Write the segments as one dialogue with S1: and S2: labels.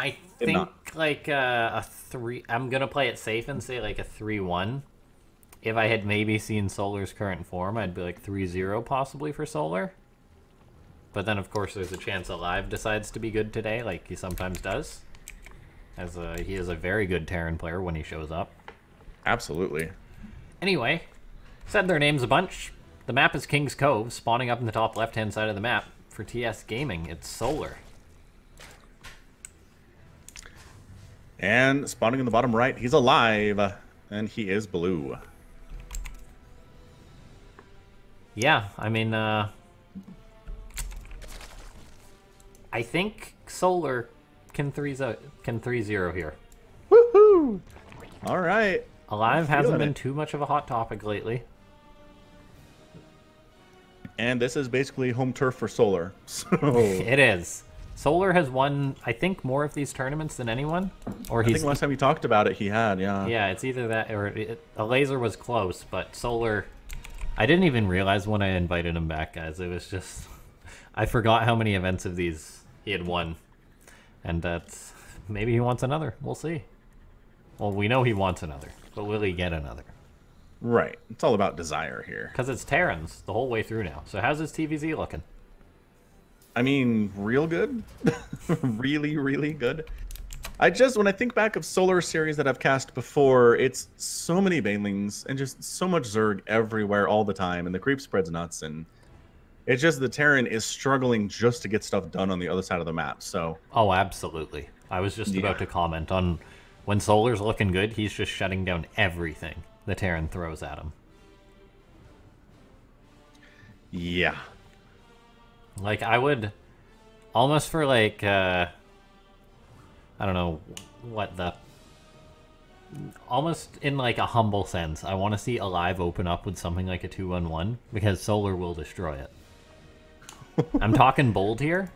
S1: I
S2: Did
S1: think
S2: not.
S1: like a 3... I'm going to play it safe and say like a 3-1. If I had maybe seen Solar's current form, I'd be like 3-0 possibly for Solar. But then, of course, there's a chance aLive decides to be good today, like he sometimes does. He is a very good Terran player when he shows up.
S2: Absolutely.
S1: Anyway, said their names a bunch. The map is King's Cove, spawning up in the top left-hand side of the map. For TS Gaming, it's Solar.
S2: And spawning in the bottom right, he's aLive, and he is blue.
S1: Yeah, I mean, I think Solar can 3-0 here.
S2: Woohoo! All right.
S1: aLive hasn't
S2: Feeling
S1: been
S2: it.
S1: too much of a hot topic lately.
S2: And this is basically home turf for Solar. So
S1: It is. Solar has won, I think, more of these tournaments than anyone. Or
S2: I think last time we talked about it, he had, yeah.
S1: Yeah, it's either that or a laser was close, but Solar... I didn't even realize when I invited him back, guys. It was just... I forgot how many events of these he had won. And that's... Maybe he wants another. We'll see. Well, we know he wants another, but will he get another?
S2: Right. It's all about desire here.
S1: Because it's Terrans the whole way through now. So how's his TvZ looking?
S2: I mean, real good. Really, really good. When I think back of Solar series that I've cast before, it's so many Banelings and just so much Zerg everywhere all the time, and the creep spreads nuts, and it's just the Terran is struggling just to get stuff done on the other side of the map, so...
S1: Oh, absolutely. I was just about to comment on when Solar's looking good, he's just shutting down everything the Terran throws at him.
S2: Yeah.
S1: Like, I would almost for like, I don't know what the... Almost in like a humble sense, I want to see aLive open up with something like a 2-on-1 because Solar will destroy it. I'm talking bold here.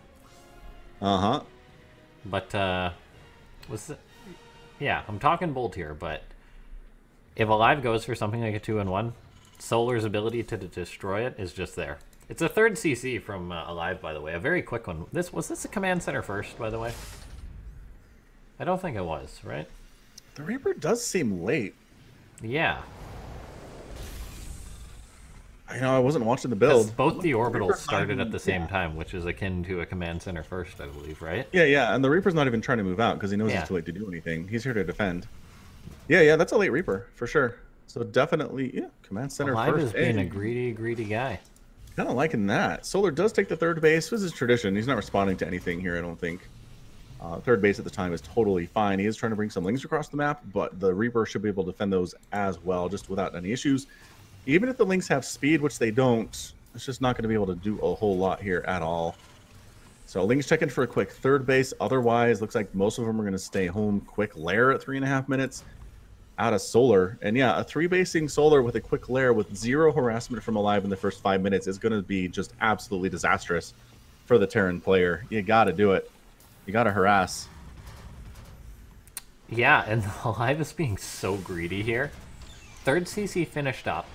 S2: Uh-huh.
S1: But, yeah, I'm talking bold here, but if aLive goes for something like a 2-on-1, Solar's ability to destroy it is just there. It's a third CC from aLive, by the way, a very quick one. Was this a command center first, by the way? I don't think it was, right?
S2: The Reaper does seem late.
S1: Yeah.
S2: I wasn't watching the build.
S1: Both the orbitals started at the same time, which is akin to a command center first, I believe, right?
S2: Yeah, and the Reaper's not even trying to move out because he knows it's too late to do anything. He's here to defend. Yeah, that's a late Reaper, for sure. So definitely, command center
S1: aLive
S2: first.
S1: is being a greedy guy.
S2: Kind of liking that. Solar does take the third base. This is tradition. He's not responding to anything here, I don't think. Third base at the time is totally fine. He is trying to bring some lings across the map, but the Reaper should be able to defend those as well, just without any issues. Even if the lings have speed, which they don't, it's just not going to be able to do a whole lot here at all. So lings check in for a quick third base. Otherwise, looks like most of them are going to stay home. Quick lair at 3.5 minutes out of Solar. And yeah, a 3-basing Solar with a quick lair with 0 harassment from aLive in the first 5 minutes is going to be just absolutely disastrous for the Terran player. You got to do it. You got to harass.
S1: Yeah, and aLive is being so greedy here. Third CC finished up.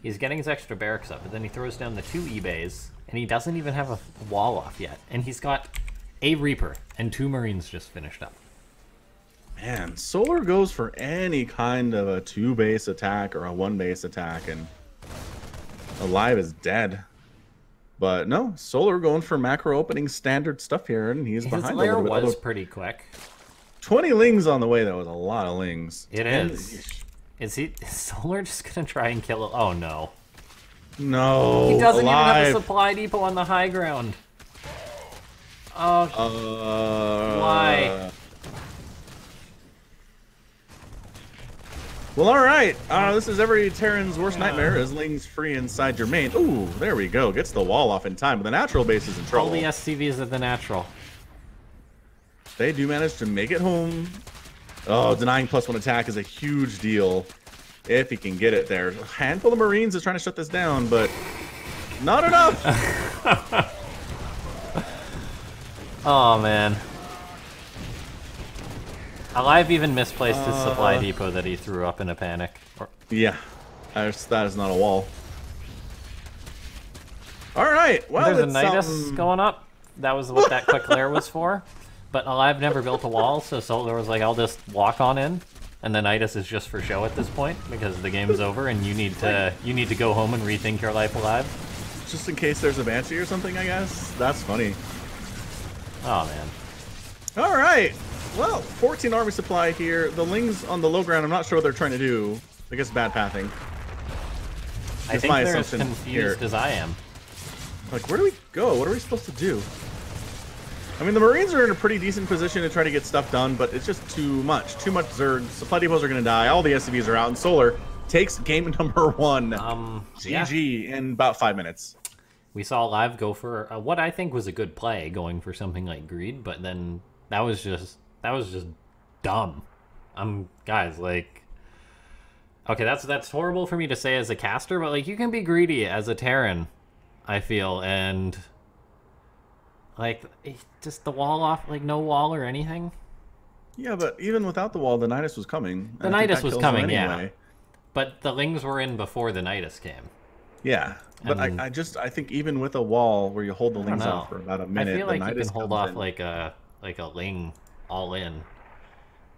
S1: He's getting his extra barracks up, but then he throws down the 2 eBays, and he doesn't even have a wall off yet. And he's got a Reaper and 2 Marines just finished up.
S2: Man, Solar goes for any kind of a 2-base attack or a 1-base attack, and aLive is dead. But no, Solar going for macro opening standard stuff here, and he's behind a little bit.
S1: His lair was pretty quick.
S2: 20 lings on the way. That was a lot of lings.
S1: It is. Is Solar just gonna try and kill it? Oh no.
S2: No.
S1: He doesn't
S2: aLive.
S1: even have a supply depot on the high ground. Oh. Why?
S2: Well, all right. This is every Terran's worst nightmare. Is lings free inside your main? Ooh, there we go. Gets the wall off in time, but the natural base is in trouble.
S1: All the SCVs of the natural.
S2: They do manage to make it home. Oh, denying +1 attack is a huge deal if he can get it there. A handful of Marines is trying to shut this down, but not enough.
S1: Oh, man. aLive even misplaced his supply depot that he threw up in a panic.
S2: Yeah, that is not a wall. All right, well,
S1: there's a Nidus going up. That was what that quick lair was for. But aLive never built a wall, so Solar was like, I'll just walk on in. And the Nidus is just for show at this point, because the game's over and you need to go home and rethink your life aLive.
S2: Just in case there's a Banshee or something, I guess. That's funny.
S1: Oh, man.
S2: All right. Well, 14 army supply here. The Lings on the low ground, I'm not sure what they're trying to do. I guess bad pathing.
S1: I think they're as confused as I am.
S2: Like, where do we go? What are we supposed to do? I mean, the Marines are in a pretty decent position to try to get stuff done, but it's just too much. Too much Zerg. Supply depots are going to die. All the SCVs are out, and Solar takes game number 1. GG in about 5 minutes.
S1: We saw aLive go for what I think was a good play, going for something like Greed, but then that was just dumb. Guys, like, okay, that's horrible for me to say as a caster, but like, you can be greedy as a Terran, I feel, and like, just the wall off, like no wall or anything.
S2: Yeah, but even without the wall, the Nidus was coming.
S1: The Nidus was coming, anyway. Yeah. But the Lings were in before the Nidus came.
S2: Yeah, but I think even with a wall where you hold the Lings off for about a minute,
S1: I feel like you can hold off like a Ling all in.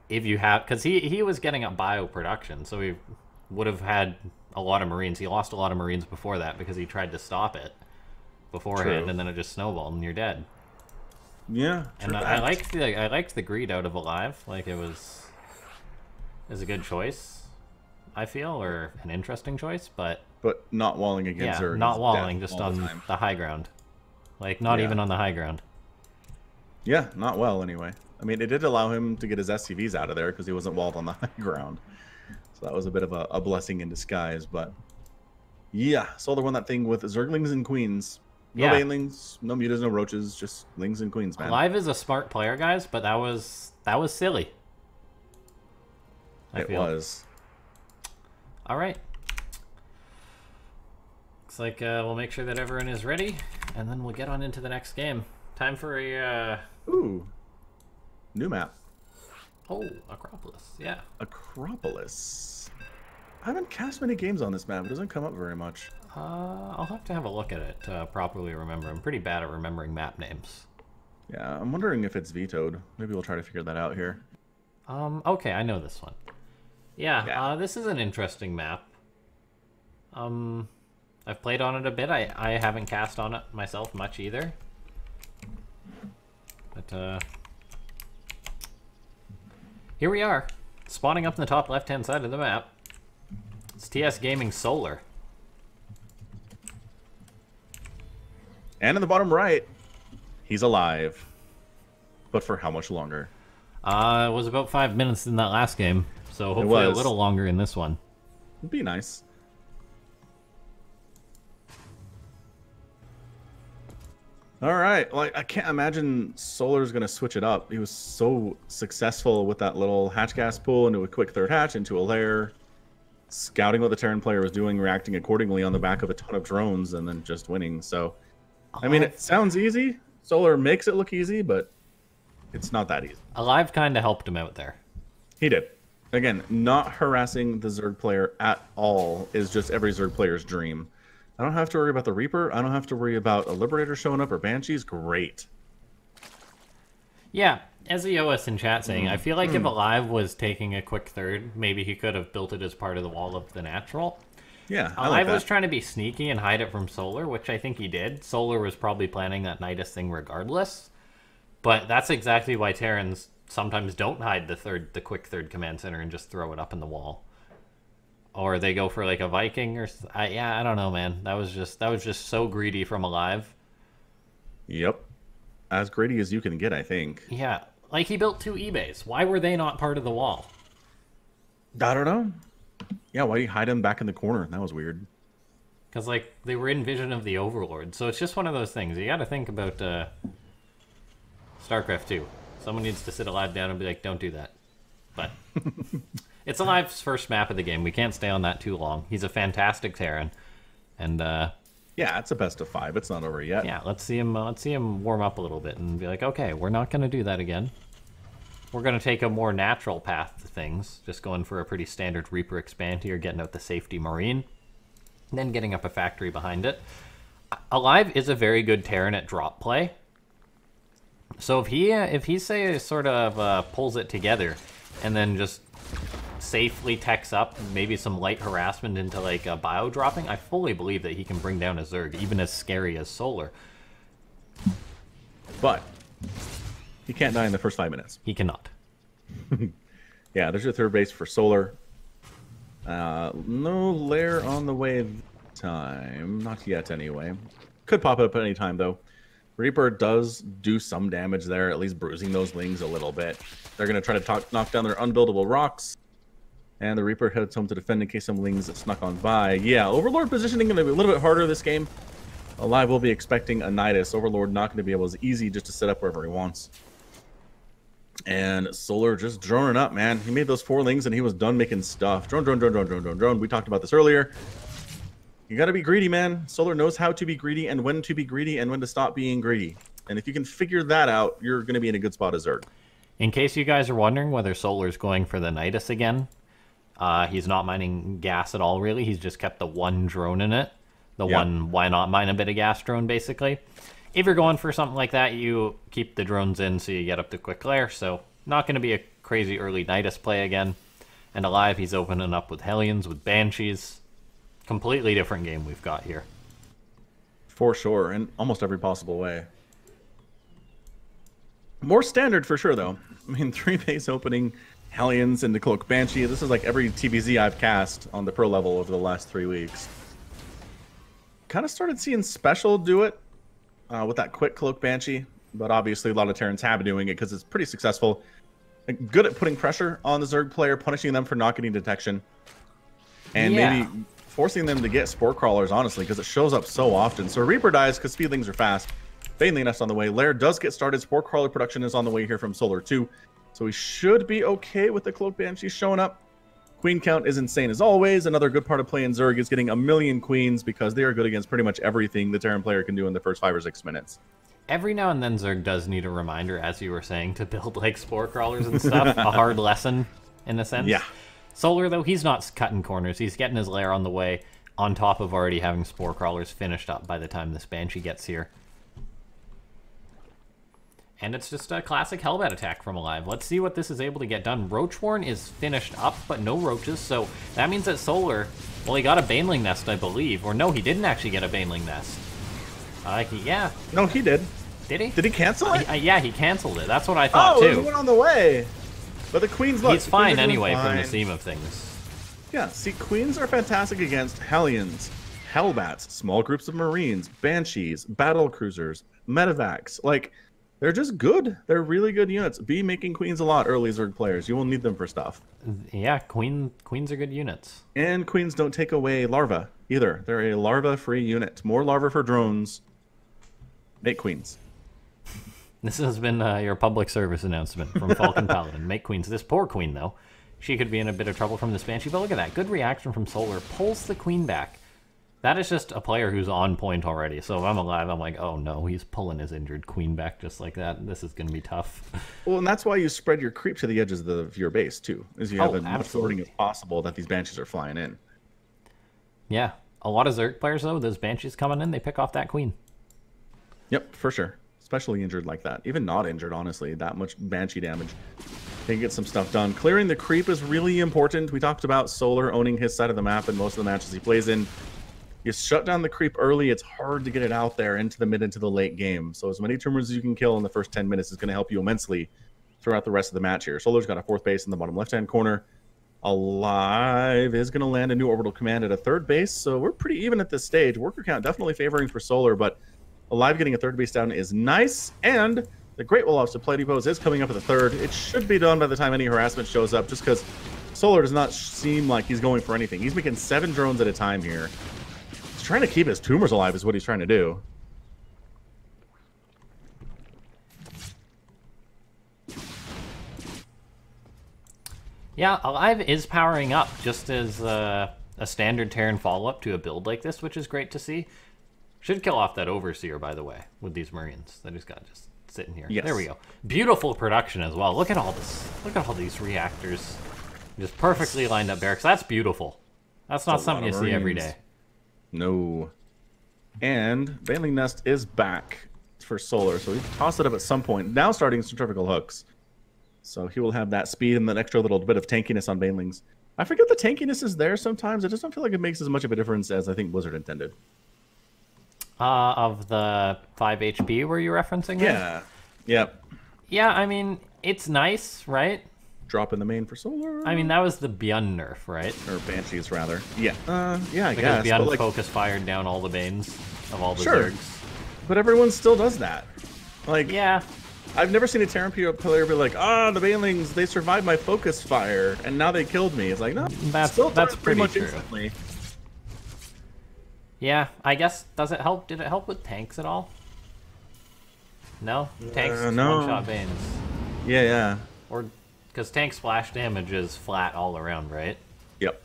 S1: If you have, because he was getting up bio production, so he would have had a lot of Marines. He lost a lot of Marines before that because he tried to stop it beforehand. True. And then it just snowballed and you're dead.
S2: Yeah,
S1: and I liked the greed out of aLive. Like, it was a good choice, I feel, or an interesting choice, but
S2: not walling against Zerg.
S1: Not walling, just on the high ground. Like, not even on the high ground.
S2: Yeah, not well anyway. I mean, it did allow him to get his SCVs out of there because he wasn't walled on the high ground. So that was a bit of a blessing in disguise. But yeah, Solar won that thing with Zerglings and Queens. No Banelings, no Mutas, no Roaches, just Lings and Queens, man.
S1: aLive is a smart player, guys, but that was silly.
S2: It was.
S1: All right. Looks like we'll make sure that everyone is ready, and then we'll get on into the next game. Time for a...
S2: Ooh. New map.
S1: Oh, Acropolis. Yeah.
S2: Acropolis. I haven't cast many games on this map. It doesn't come up very much.
S1: I'll have to have a look at it to properly remember. I'm pretty bad at remembering map names.
S2: Yeah, I'm wondering if it's vetoed. Maybe we'll try to figure that out here.
S1: Okay, I know this one. Yeah, this is an interesting map. I've played on it a bit. I haven't cast on it myself much either. But, here we are, spawning up in the top left-hand side of the map. It's TS Gaming Solar.
S2: And in the bottom right, he's alive. But for how much longer?
S1: It was about 5 minutes in that last game, so hopefully a little longer in this one.
S2: It'd be nice. All right, like, I can't imagine Solar's going to switch it up. He was so successful with that little hatch gas pull into a quick third hatch, into a lair, scouting what the Terran player was doing, reacting accordingly on the back of a ton of drones, and then just winning. So, I mean, it sounds easy. Solar makes it look easy, but it's not that easy.
S1: aLive kind of helped him out there.
S2: He did. Again, not harassing the Zerg player at all is just every Zerg player's dream. I don't have to worry about the Reaper. I don't have to worry about a Liberator showing up or Banshees. Great.
S1: Yeah, as the OS in chat saying, I feel like if aLive was taking a quick third, maybe he could have built it as part of the wall of the natural.
S2: Yeah,
S1: aLive was trying to be sneaky and hide it from Solar, which I think he did. Solar was probably planning that Nidus thing regardless. But that's exactly why Terrans sometimes don't hide the quick third command center and just throw it up in the wall. Or they go for like a Viking, or I don't know, man. That was just so greedy from aLive.
S2: Yep, as greedy as you can get, I think.
S1: Yeah, like he built 2 eBays. Why were they not part of the wall?
S2: I don't know. Yeah, why do you hide them back in the corner? That was weird.
S1: Because like they were in vision of the Overlord, so it's just one of those things. You got to think about StarCraft 2. Someone needs to sit aLive down and be like, "Don't do that." But. It's aLive's first map of the game. We can't stay on that too long. He's a fantastic Terran, and
S2: yeah, it's a best of 5. It's not over yet.
S1: Yeah, let's see him warm up a little bit and be like, okay, we're not going to do that again. We're going to take a more natural path to things, just going for a pretty standard Reaper expand here, getting out the safety Marine, and then getting up a factory behind it. aLive is a very good Terran at drop play, So if he say sort of pulls it together, and then just safely techs up maybe some light harassment into like bio dropping, I fully believe that he can bring down a Zerg, even as scary as Solar.
S2: But he can't die in the first 5 minutes.
S1: He cannot.
S2: Yeah, there's your third base for Solar. No lair on the way this time. Not yet, anyway. Could pop up at any time, though. Reaper does do some damage there, at least bruising those Lings a little bit. They're going to try to knock down their unbuildable rocks. And the Reaper heads home to defend in case some Lings snuck on by. Yeah, Overlord positioning going to be a little bit harder this game. aLive will be expecting a Nidus. Overlord not going to be able as easy just to set up wherever he wants. And Solar just droning up, man. He made those 4 Lings and he was done making stuff. Drone, drone, drone, drone, drone, drone, drone. We talked about this earlier. You got to be greedy, man. Solar knows how to be greedy and when to be greedy and when to stop being greedy. And if you can figure that out, you're going to be in a good spot as Zerg.
S1: In case you guys are wondering whether Solar's going for the Nidus again, he's not mining gas at all, really. He's just kept the 1 drone in it. The one, why not mine a bit of gas drone, basically. If you're going for something like that, you keep the drones in so you get up to quick lair. So not going to be a crazy early Nidus play again. And aLive, he's opening up with Hellions, with Banshees. Completely different game we've got here.
S2: For sure, in almost every possible way. More standard for sure, though. I mean, 3 base opening, Hellions into Cloak Banshee. This is like every TvZ I've cast on the pro level over the last 3 weeks. Kind of started seeing Special do it with that quick Cloak Banshee, but obviously a lot of Terrans have been doing it because it's pretty successful. Good at putting pressure on the Zerg player, punishing them for not getting detection. And maybe forcing them to get Spore Crawlers, honestly, because it shows up so often. So Reaper dies because Speedlings are fast. Baneling Nest on the way. Lair does get started. Spore Crawler production is on the way here from Solar too. So we should be okay with the Cloak Banshee showing up. Queen count is insane as always. Another good part of playing Zerg is getting 1,000,000 queens because they are good against pretty much everything the Terran player can do in the first 5 or 6 minutes.
S1: Every now and then Zerg does need a reminder, as you were saying, to build like Spore Crawlers and stuff. A hard lesson, in a sense.
S2: Yeah.
S1: Solar, though, he's not cutting corners. He's getting his lair on the way, on top of already having Spore Crawlers finished up by the time this Banshee gets here. And it's just a classic Hellbat attack from aLive. Let's see what this is able to get done. Roachborn is finished up, but no roaches, so that means that Solar, well, he got a Baneling Nest, I believe. Or no, he didn't actually get a Baneling Nest. Yeah.
S2: No, he did.
S1: Did he?
S2: Did he cancel it?
S1: Yeah, he canceled it. That's what I thought, too.
S2: Oh, he went on the way. But the Queens, look.
S1: He's fine anyway from the theme of things.
S2: Yeah, see, Queens are fantastic against Hellions, Hellbats, small groups of Marines, Banshees, Battle Cruisers, Medevacs. Like, they're just good. They're really good units. Be making Queens a lot, early Zerg players. You will need them for stuff.
S1: Yeah, Queens are good units.
S2: And Queens don't take away Larva, either. They're a Larva-free unit. More Larva for drones. Make Queens.
S1: This has been your public service announcement from Falcon Paladin. Make Queens. This poor Queen, though. She could be in a bit of trouble from this Banshee, but look at that. Good reaction from Solar. Pulls the Queen back. That is just a player who's on point already. So if I'm aLive, I'm like, oh no, he's pulling his injured Queen back just like that. This is going to be tough.
S2: Well, and that's why you spread your creep to the edges of your base, too. Is you have as much sorting as possible that these Banshees are flying in.
S1: Yeah. A lot of Zerg players, though, those Banshees coming in, they pick off that Queen.
S2: Yep, for sure. Especially injured like that. Even not injured, honestly. That much Banshee damage. They can get some stuff done. Clearing the creep is really important. We talked about Solar owning his side of the map in most of the matches he plays in. You shut down the creep early, it's hard to get it out there into the mid, into the late game. So as many tumors as you can kill in the first 10 minutes is going to help you immensely throughout the rest of the match here. Solar's got a 4th base in the bottom left-hand corner. aLive is going to land a new orbital command at a 3rd base, so we're pretty even at this stage. Worker count definitely favoring for Solar, but aLive getting a 3rd base down is nice, and the Great Wall of Supply Depots is coming up at the 3rd. It should be done by the time any harassment shows up, just because Solar does not seem like he's going for anything. He's making 7 drones at a time here. He's trying to keep his tumors alive is what he's trying to do.
S1: Yeah, aLive is powering up just as a standard Terran follow-up to a build like this, which is great to see. Should kill off that Overseer, by the way, with these Marines. That just got sitting here.
S2: Yes.
S1: There we go. Beautiful production as well. Look at all this. Look at all these reactors. Just perfectly lined up barracks. That's beautiful. That's not something you see every day.
S2: No. And Baneling Nest is back for Solar, so he tossed it up at some point. Now starting centrifugal hooks. So he will have that speed and that extra little bit of tankiness on Banelings. I forget the tankiness is there sometimes. I just don't feel like it makes as much of a difference as I think Blizzard intended.
S1: Of the 5 HP were you referencing?
S2: Yeah. Yep.
S1: Yeah, I mean, it's nice, right?
S2: Drop in the main for Solar.
S1: I mean, that was the Bjorn nerf, right?
S2: Or Banshees, rather. Yeah. Yeah, I
S1: because
S2: guess.
S1: Bjorn
S2: But, like,
S1: focus fired down all the Banes of all the
S2: sure.
S1: Zergs.
S2: But everyone still does that. Like,
S1: Yeah.
S2: I've never seen a Terran player be like, the Banelings, they survived my focus fire, and now they killed me. It's like, no,
S1: That's pretty much true.
S2: instantly.
S1: Yeah, I guess, does it help? Did it help with tanks at all? No? Tanks
S2: no.
S1: one-shot Banes.
S2: Yeah.
S1: Or, because tank splash damage is flat all around, right?
S2: Yep.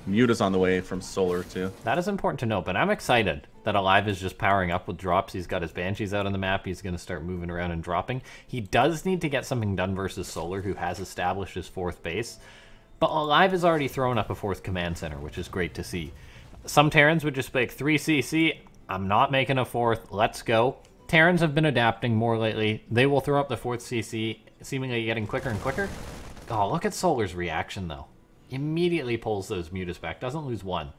S2: Muta's on the way from Solar, too.
S1: That is important to note, but I'm excited that aLive is just powering up with drops. He's got his Banshees out on the map. He's going to start moving around and dropping. He does need to get something done versus Solar, who has established his 4th base. But aLive has already thrown up a 4th command center, which is great to see. Some Terrans would just be like, 3 CC, I'm not making a 4th, let's go. Terrans have been adapting more lately. They will throw up the 4th CC, seemingly getting quicker and quicker. Oh, look at Solar's reaction, though. Immediately pulls those Mutas back, doesn't lose one.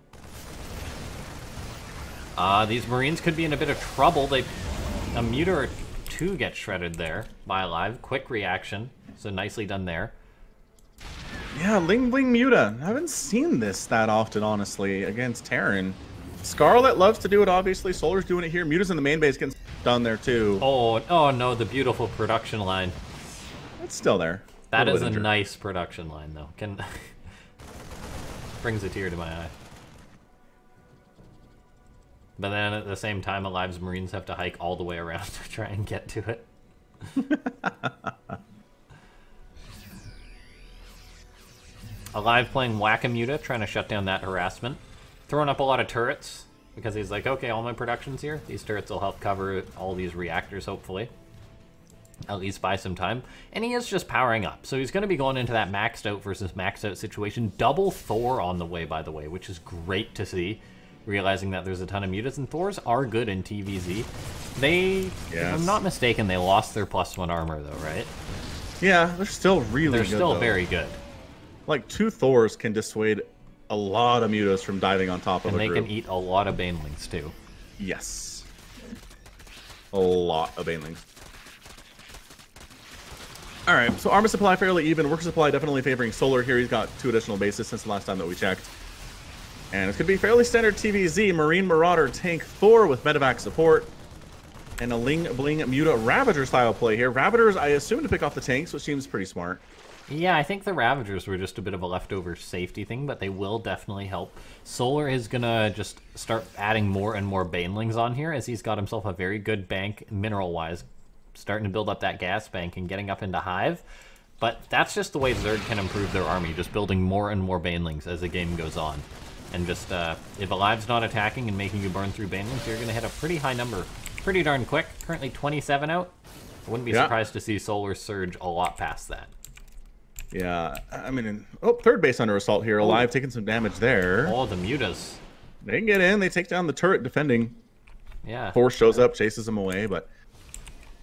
S1: These Marines could be in a bit of trouble. A Muta or 2 get shredded there by aLive. Quick reaction, so nicely done there.
S2: Yeah, Ling Bling Muta. I haven't seen this that often, honestly, against Terran. Scarlet loves to do it, obviously. Solar's doing it here. Muta's in the main base getting done there, too.
S1: Oh no, the beautiful production line.
S2: It's still there.
S1: That is a nice production line, though. Brings a tear to my eye. But then at the same time, aLive's Marines have to hike all the way around to try and get to it. aLive playing Whack-A-Muta, trying to shut down that harassment. Throwing up a lot of turrets, because he's like, okay, all my production's here. These turrets will help cover all these reactors, hopefully. At least buy some time. And he is just powering up. So he's going to be going into that maxed out versus maxed out situation. Double Thor on the way, by the way, which is great to see. Realizing that there's a ton of Mutas, and Thors are good in TvZ. If I'm not mistaken, they lost their +1 armor, though, right?
S2: Yeah, they're still really good,
S1: They're still
S2: though.
S1: very good.
S2: Like, 2 Thors can dissuade a lot of Mutas from diving on top of a group.
S1: And they can eat a lot of Banelings, too.
S2: Yes. A lot of Banelings. Alright, so armor supply fairly even. Worker supply definitely favoring Solar here. He's got 2 additional bases since the last time that we checked. And it's going to be fairly standard TvZ. Marine Marauder tank Thor with medevac support. And a Ling Bling Muta Ravager style play here. Ravagers, I assume, to pick off the tanks, which seems pretty smart.
S1: Yeah, I think the Ravagers were just a bit of a leftover safety thing, but they will definitely help. Solar is going to just start adding more and more Banelings on here, as he's got himself a very good bank mineral-wise. Starting to build up that gas bank and getting up into Hive. But that's just the way Zerg can improve their army, just building more and more Banelings as the game goes on. And just, if aLive's not attacking and making you burn through Banelings, you're going to hit a pretty high number. Pretty darn quick. Currently 27 out. I wouldn't be surprised to see Solar surge a lot past that.
S2: Yeah, I mean, third base under assault here. aLive taking some damage there.
S1: Oh, the Mutas.
S2: They can get in. They take down the turret defending.
S1: Yeah.
S2: Force shows up, chases them away, but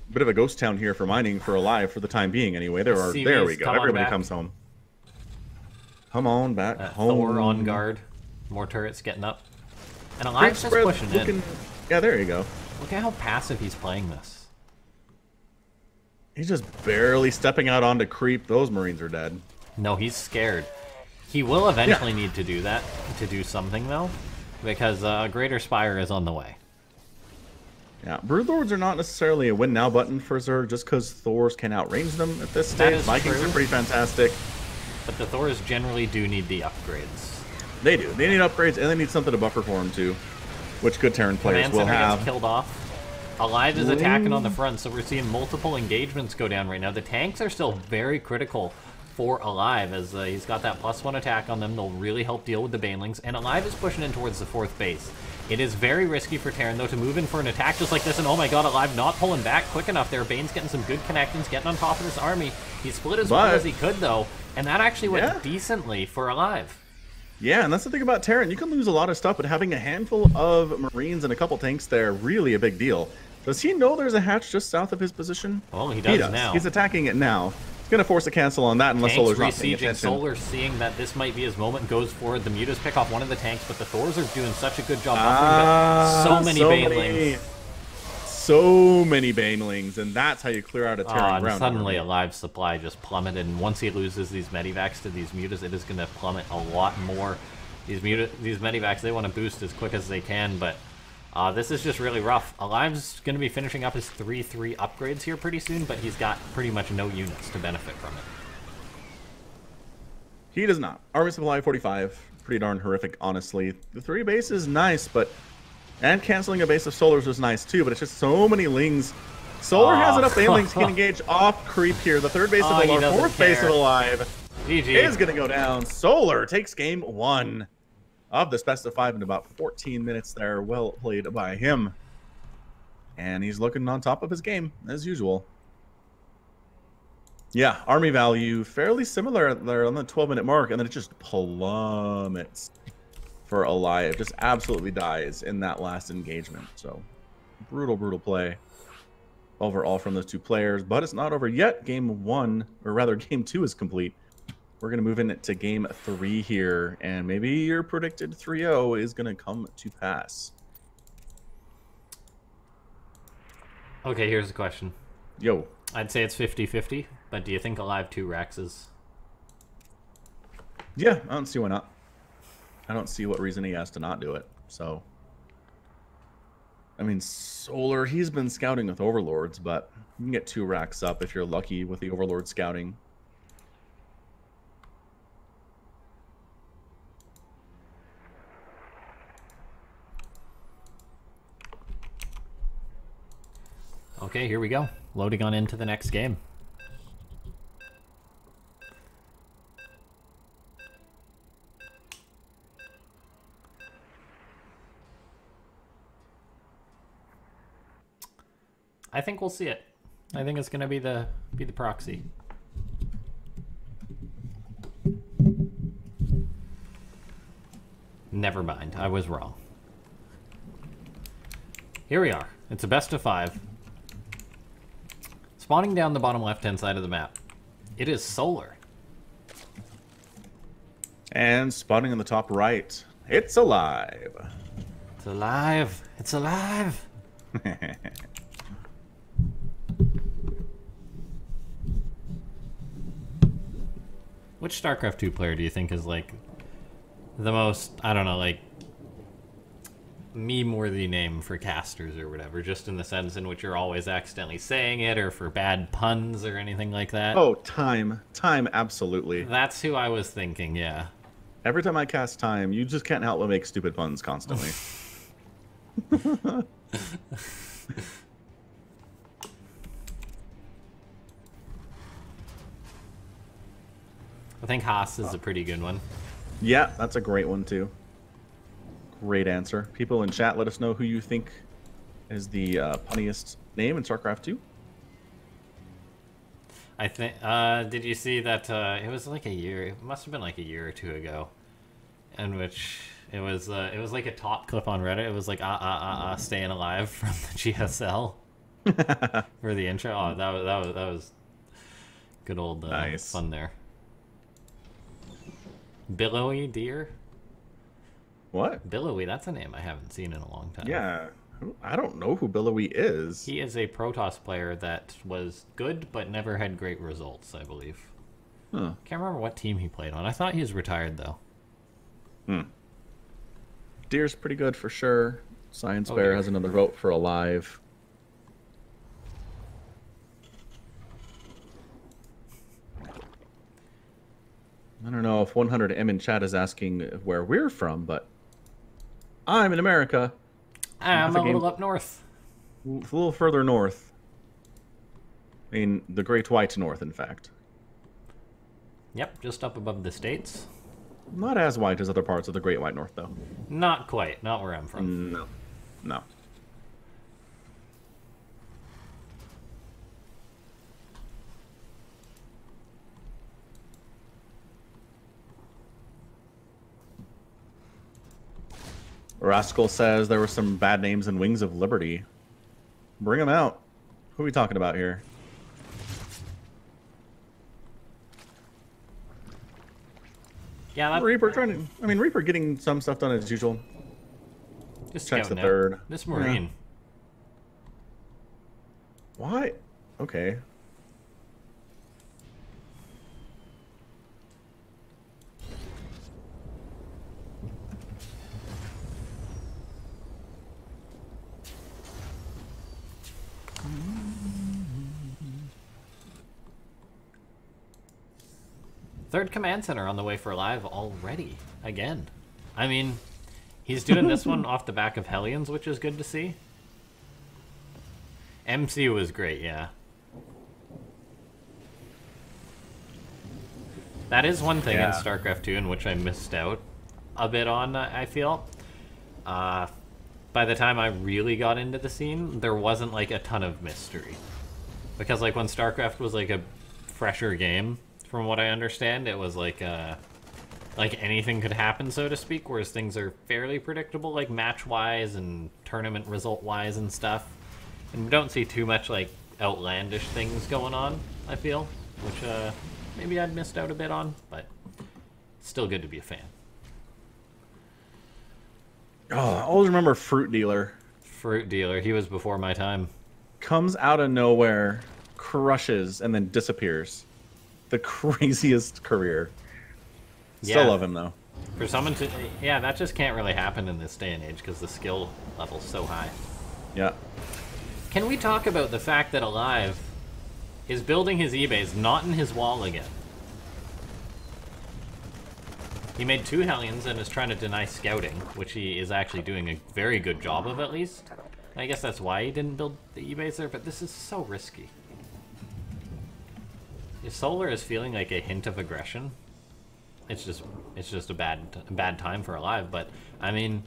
S2: a bit of a ghost town here for mining for aLive for the time being anyway. There we go. Everybody comes home. Come on back home.
S1: Thor on guard. More turrets getting up. And aLive's just pushing in.
S2: Yeah, there you go.
S1: Look at how passive he's playing this.
S2: He's just barely stepping out onto creep. Those Marines are dead.
S1: No, he's scared. He will eventually need to do that, to do something, though, because Greater Spire is on the way.
S2: Yeah, Broodlords are not necessarily a win now button for Zerg just because Thors can outrange them at this stage. Vikings are pretty fantastic.
S1: But the Thors generally do need the upgrades.
S2: They do. They need upgrades, and they need something to buffer for them, too, which good Terran players will have.
S1: Gets killed off. aLive is attacking on the front, so we're seeing multiple engagements go down right now. The tanks are still very critical for aLive, as he's got that +1 attack on them. They'll really help deal with the Banelings, and aLive is pushing in towards the 4th base. It is very risky for Terran, though, to move in for an attack just like this, and oh my god, aLive not pulling back quick enough there. Bane's getting some good connections, getting on top of this army. He split as well as he could, though, and that actually went decently for aLive.
S2: Yeah, and that's the thing about Terran. You can lose a lot of stuff, but having a handful of Marines and a couple tanks there, really a big deal. Does he know there's a hatch just south of his position?
S1: Well, he does,
S2: he does.
S1: now.
S2: He's attacking it now. He's going to force a cancel on that unless
S1: Tanks
S2: Solar's not paying
S1: resieging.
S2: attention.
S1: Solar seeing that this might be his moment, goes forward. The Mutas pick off one of the tanks, but the Thors are doing such a good job buffering. So many Banelings.
S2: So many Banelings, and that's how you clear out a tearing ground.
S1: Suddenly aLive supply just plummeted, and once he loses these Medivacs to these Mutas, it is going to plummet a lot more. These Medivacs, they want to boost as quick as they can, but this is just really rough. aLive's going to be finishing up his 3-3 upgrades here pretty soon, but he's got pretty much no units to benefit from it.
S2: He does not. Army supply 45. Pretty darn horrific, honestly. The 3 base is nice, but... And canceling a base of Solars was nice too, but it's just so many Lings. Solar has enough Banelings he can engage off creep here. The 3rd base of the Lord, 4th base of aLive is going to go down. Solar takes game 1 of this best of 5 in about 14 minutes there. Well played by him. And he's looking on top of his game, as usual. Yeah, army value fairly similar there on the 12-minute mark, and then it just plummets for aLive. Just absolutely dies in that last engagement. So, brutal, brutal play overall from those 2 players. But it's not over yet. Game 1, or rather game 2 is complete. We're going to move into game 3 here, and maybe your predicted 3-0 is going to come to pass.
S1: Okay, here's the question.
S2: Yo.
S1: I'd say it's 50-50, but do you think aLive 2 Raxes?
S2: Yeah, I don't see why not. I don't see what reason he has to not do it. So, I mean, Solar, he's been scouting with Overlords, but you can get 2 racks up if you're lucky with the Overlord scouting.
S1: Okay, here we go. Loading on into the next game. I think we'll see it. I think it's gonna be the proxy. Never mind, I was wrong. Here we are. It's a best of 5. Spawning down the bottom left-hand side of the map. It is Solar.
S2: And spawning in the top right. It's aLive.
S1: It's aLive. It's aLive. Which StarCraft 2 player do you think is, like, the most, I don't know, like, meme-worthy name for casters or whatever, just in the sense in which you're always accidentally saying it, or for bad puns or anything like that?
S2: Oh, Time. Time, absolutely.
S1: That's who I was thinking, yeah.
S2: Every time I cast Time, you just can't help but make stupid puns constantly.
S1: I think Haas is a pretty good one.
S2: Yeah, that's a great one too. Great answer. People in chat, let us know who you think is the punniest name in StarCraft 2.
S1: I think, did you see that, it was like a year, it must have been like a year or 2 ago, in which it was like a top clip on Reddit. It was like, staying alive from the GSL for the intro. Oh, that was good old
S2: nice.
S1: Fun there. Billowy Deer?
S2: What?
S1: Billowy, that's a name I haven't seen in a long time.
S2: Yeah, I don't know who Billowy is.
S1: He is a Protoss player that was good, but never had great results, I believe.
S2: Huh.
S1: Can't remember what team he played on. I thought he was retired, though.
S2: Deer's pretty good for sure. Science Bear has another vote for aLive. I don't know if 100M in chat is asking where we're from, but I'm in America.
S1: I'm a little up north.
S2: A little further north. I mean, the Great White North, in fact.
S1: Yep, just up above the States.
S2: Not as white as other parts of the Great White North, though.
S1: Not quite. Not where I'm from.
S2: No. No. Rascal says there were some bad names in Wings of Liberty. Bring him out. Who are we talking about here?
S1: Yeah, that...
S2: Reaper trying to... I mean, Reaper getting some stuff done as usual.
S1: Just
S2: checks the
S1: scouting out.
S2: third.
S1: This Marine.
S2: Yeah. Why? Okay.
S1: Third command center on the way for live already. Again. I mean, he's doing this one off the back of Hellions, which is good to see. MC was great, yeah. That is one thing in StarCraft 2 in which I missed out a bit on, I feel. By the time I really got into the scene, there wasn't, like, a ton of mystery. Because, like, when StarCraft was, like, a fresher game, from what I understand, it was, like anything could happen, so to speak, whereas things are fairly predictable, like, match-wise and tournament result-wise and stuff. And we don't see too much, like, outlandish things going on, I feel, which, maybe I'd missed out a bit on, but still good to be a fan.
S2: Oh, I always remember Fruit Dealer.
S1: Fruit Dealer, he was before my time.
S2: Comes out of nowhere, crushes, and then disappears. The craziest career. Still love him, though.
S1: For someone to... Yeah, that just can't really happen in this day and age, because the skill level's so high.
S2: Yeah.
S1: Can we talk about the fact that aLive is building his e-base not in his wall again? He made 2 Hellions and is trying to deny scouting, which he is actually doing a very good job of, at least. I guess that's why he didn't build the e-base there, but this is so risky. If Solar is feeling like a hint of aggression, it's just a bad time for aLive, but I mean,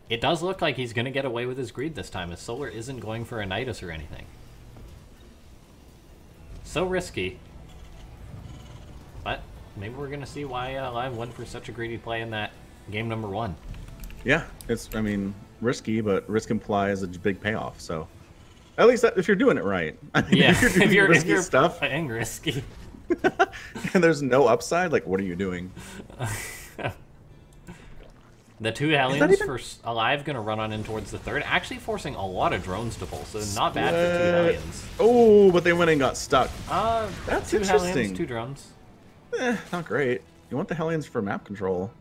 S1: it does look like he's going to get away with his greed this time, as Solar isn't going for a Nidus or anything. So risky. But maybe we're going to see why aLive went for such a greedy play in that game number 1.
S2: Yeah, it's, I mean, risky, but risk implies a big payoff, so... At least that, if you're doing it right. I mean,
S1: yeah,
S2: if you're doing risky stuff,
S1: playing risky.
S2: and there's no upside, like, what are you doing?
S1: The 2 Hellions for aLive going to run on in towards the third, actually forcing a lot of drones to pull, so not bad for 2 Hellions.
S2: Oh, but they went and got stuck.
S1: That's 2
S2: interesting.
S1: Hellions, 2 drones.
S2: Not great. You want the Hellions for map control.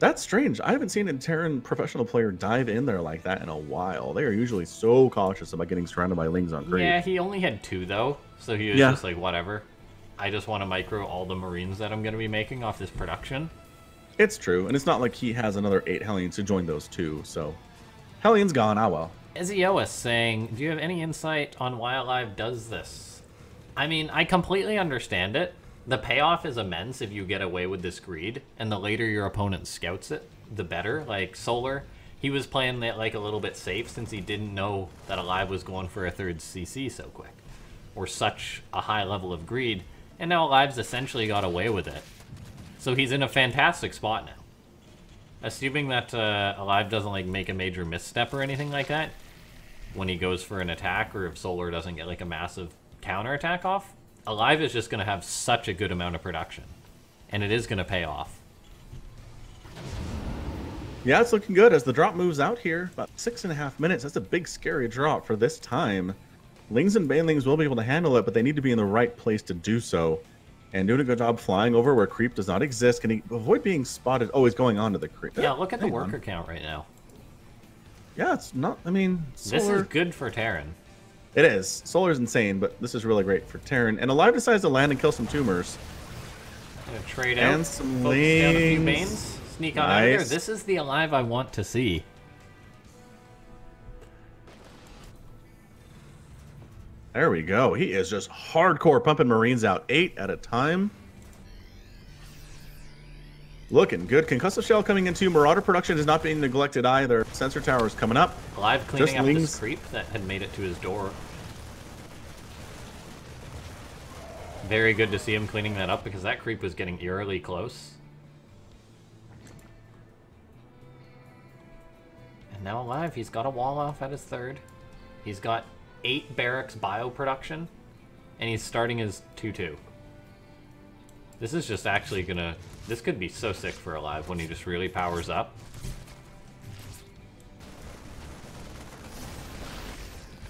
S2: That's strange. I haven't seen a Terran professional player dive in there like that in a while. They are usually so cautious about getting surrounded by Lings on creep.
S1: Yeah, he only had 2, though, so he was just like, whatever. I just want to micro all the Marines that I'm going to be making off this production.
S2: It's true, and it's not like he has another 8 Hellions to join those 2, so... Hellions gone, ah well.
S1: Eziois saying, do you have any insight on why aLive does this? I mean, I completely understand it. The payoff is immense if you get away with this greed, and the later your opponent scouts it, the better. Like, Solar, he was playing that like a little bit safe since he didn't know that aLive was going for a 3rd CC so quick, or such a high level of greed, and now aLive's essentially got away with it. So he's in a fantastic spot now. Assuming that aLive doesn't like make a major misstep or anything like that, when he goes for an attack, or if Solar doesn't get like a massive counterattack off, aLive is just going to have such a good amount of production, and it is going to pay off.
S2: Yeah, it's looking good as the drop moves out here. About 6.5 minutes. That's a big, scary drop for this time. Lings and Banelings will be able to handle it, but they need to be in the right place to do so. And doing a good job flying over where creep does not exist. Can he avoid being spotted? Oh, he's going on to the creep.
S1: Yeah, look at the worker count right now.
S2: Yeah, it's not... I mean, Solar...
S1: This is good for Terran.
S2: It is. Solar's insane, but this is really great for Terran. And aLive decides to land and kill some tumors.
S1: Gonna trade out.
S2: And some
S1: Focus down a few
S2: Lings.
S1: Banes. Sneak on out of there. This is the aLive I want to see.
S2: There we go. He is just hardcore pumping Marines out 8 at a time. Looking good. Concussive Shell coming into Marauder production is not being neglected either. Sensor tower is coming up.
S1: aLive cleaning
S2: Just
S1: up
S2: Lings.
S1: this creep that had made it to his door. Very good to see him cleaning that up because that creep was getting eerily close. And now aLive, he's got a wall off at his 3rd. He's got 8 barracks bio production, and he's starting his 2-2. This is just actually gonna... This could be so sick for aLive when he just really powers up.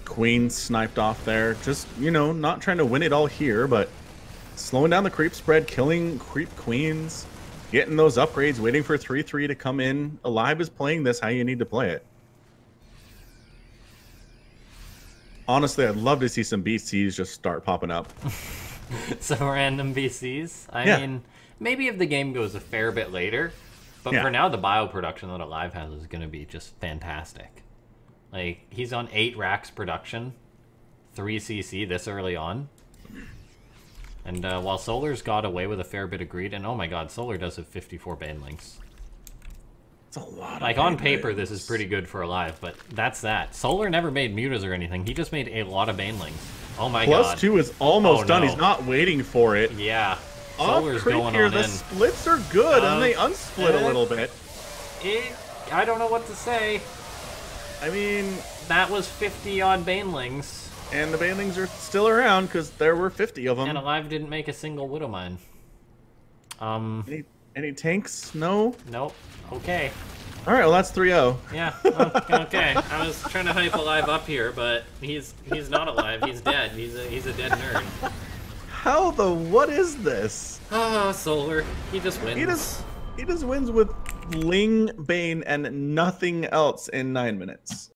S2: Queen sniped off there. Just, you know, not trying to win it all here, but slowing down the creep spread, killing creep queens, getting those upgrades, waiting for 3-3 to come in. aLive is playing this how you need to play it. Honestly, I'd love to see some BCs just start popping up.
S1: Some random BCs. I mean, maybe if the game goes a fair bit later, but for now, the bio production that aLive has is going to be just fantastic. Like, he's on 8 racks production, 3 CC this early on. And while Solar's got away with a fair bit of greed, and oh my god, Solar does have 54 banelings.
S2: It's a lot.
S1: Like, on paper, this is pretty good for aLive, but that's that. Solar never made mutas or anything. He just made a lot of banelings. Oh my god.
S2: +2 is almost done. He's not waiting for it.
S1: Yeah. Solar's going
S2: here.
S1: on
S2: The
S1: in.
S2: splits are good, and they unsplit a little bit.
S1: I don't know what to say.
S2: I mean...
S1: That was 50-odd banelings.
S2: And the banelings are still around, because there were 50 of them.
S1: And aLive didn't make a single Widowmine.
S2: Any tanks? No?
S1: Nope. Okay.
S2: Alright, well that's 3-0.
S1: Yeah, okay. I was trying to hype aLive up here, but he's not alive. He's dead. He's a dead nerd.
S2: How the... What is this?
S1: Ah, Solar. He just wins.
S2: He just wins with Ling, Bane, and nothing else in 9 minutes.